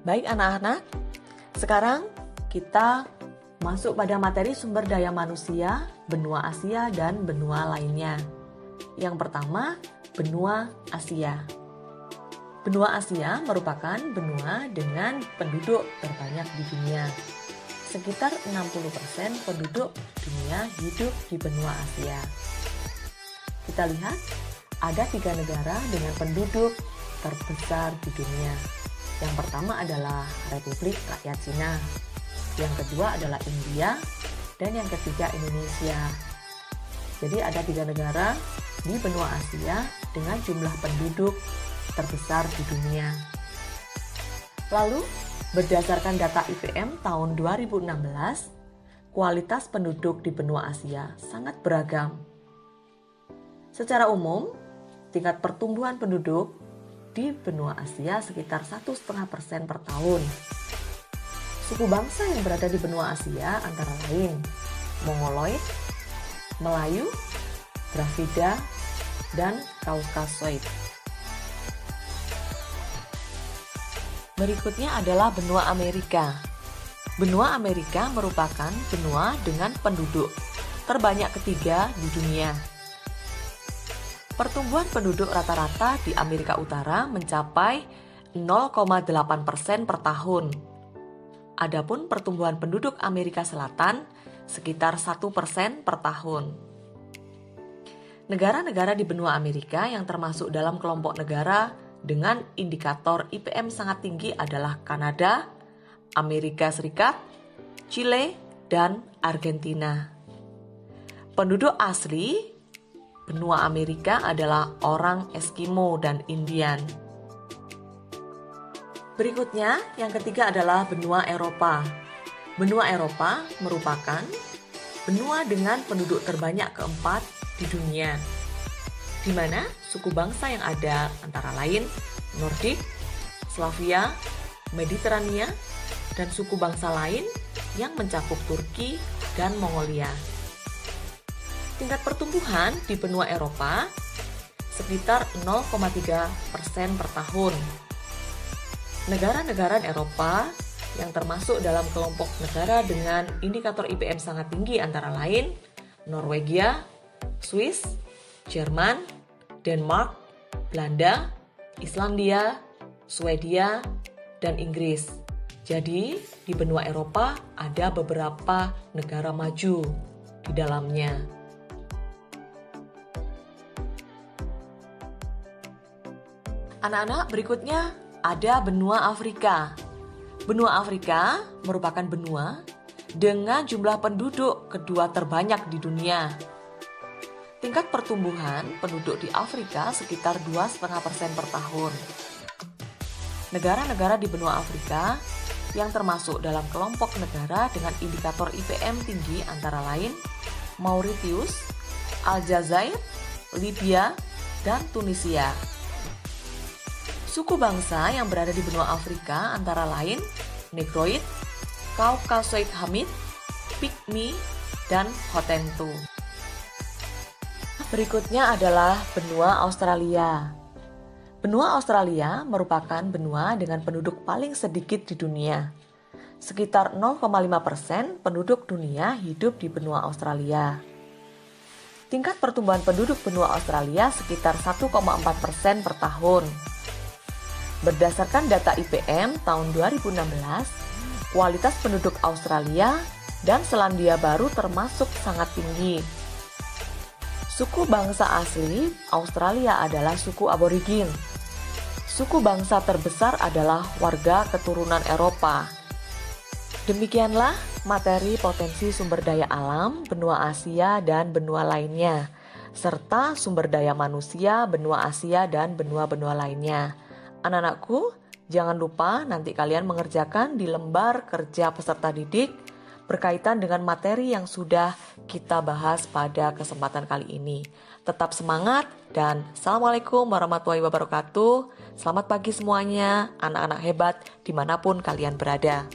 Baik anak-anak, sekarang kita masuk pada materi sumber daya manusia, benua Asia dan benua lainnya. Yang pertama, benua Asia. Benua Asia merupakan benua dengan penduduk terbanyak di dunia. Sekitar 60% penduduk dunia hidup di benua Asia. Kita lihat, ada 3 negara dengan penduduk terbesar di dunia. Yang pertama adalah Republik Rakyat Cina, yang kedua adalah India, dan yang ketiga Indonesia. Jadi ada 3 negara di benua Asia dengan jumlah penduduk terbesar di dunia. Lalu, berdasarkan data IPM tahun 2016, kualitas penduduk di benua Asia sangat beragam. Secara umum, tingkat pertumbuhan penduduk di benua Asia sekitar 1,5% per tahun. Suku bangsa yang berada di benua Asia antara lain Mongoloid, Melayu, Dravida, dan Kaukasoid. Berikutnya adalah benua Amerika. Benua Amerika merupakan benua dengan penduduk terbanyak ketiga di dunia. Pertumbuhan penduduk rata-rata di Amerika Utara mencapai 0,8% per tahun. Adapun pertumbuhan penduduk Amerika Selatan sekitar 1% per tahun. Negara-negara di benua Amerika yang termasuk dalam kelompok negara dengan indikator IPM sangat tinggi adalah Kanada, Amerika Serikat, Chile, dan Argentina. Penduduk asli benua Amerika adalah orang Eskimo dan Indian. Berikutnya, yang ketiga adalah benua Eropa. Benua Eropa merupakan benua dengan penduduk terbanyak keempat di dunia, di mana suku bangsa yang ada antara lain Nordik, Slavia, Mediterania, dan suku bangsa lain yang mencakup Turki dan Mongolia. Tingkat pertumbuhan di benua Eropa sekitar 0,3% per tahun. Negara-negara Eropa yang termasuk dalam kelompok negara dengan indikator IPM sangat tinggi antara lain Norwegia, Swiss, Jerman, Denmark, Belanda, Islandia, Swedia, dan Inggris. Jadi, di benua Eropa ada beberapa negara maju di dalamnya. Anak-anak, berikutnya ada benua Afrika. Benua Afrika merupakan benua dengan jumlah penduduk kedua terbanyak di dunia. Tingkat pertumbuhan penduduk di Afrika sekitar 2,5% per tahun. Negara-negara di benua Afrika yang termasuk dalam kelompok negara dengan indikator IPM tinggi antara lain Mauritius, Aljazair, Libya, dan Tunisia. Suku bangsa yang berada di benua Afrika antara lain Negroid, Kaukasoid Hamid, Pygmy, dan Hotentu. Berikutnya adalah benua Australia. Benua Australia merupakan benua dengan penduduk paling sedikit di dunia. Sekitar 0,5% penduduk dunia hidup di benua Australia. Tingkat pertumbuhan penduduk benua Australia sekitar 1,4% per tahun. Berdasarkan data IPM tahun 2016, kualitas penduduk Australia dan Selandia Baru termasuk sangat tinggi. Suku bangsa asli Australia adalah suku aborigin. Suku bangsa terbesar adalah warga keturunan Eropa. Demikianlah materi potensi sumber daya alam, benua Asia dan benua lainnya, serta sumber daya manusia, benua Asia dan benua-benua lainnya. Anak-anakku, jangan lupa nanti kalian mengerjakan di lembar kerja peserta didik berkaitan dengan materi yang sudah kita bahas pada kesempatan kali ini. Tetap semangat dan Assalamualaikum warahmatullahi wabarakatuh. Selamat pagi semuanya, anak-anak hebat dimanapun kalian berada.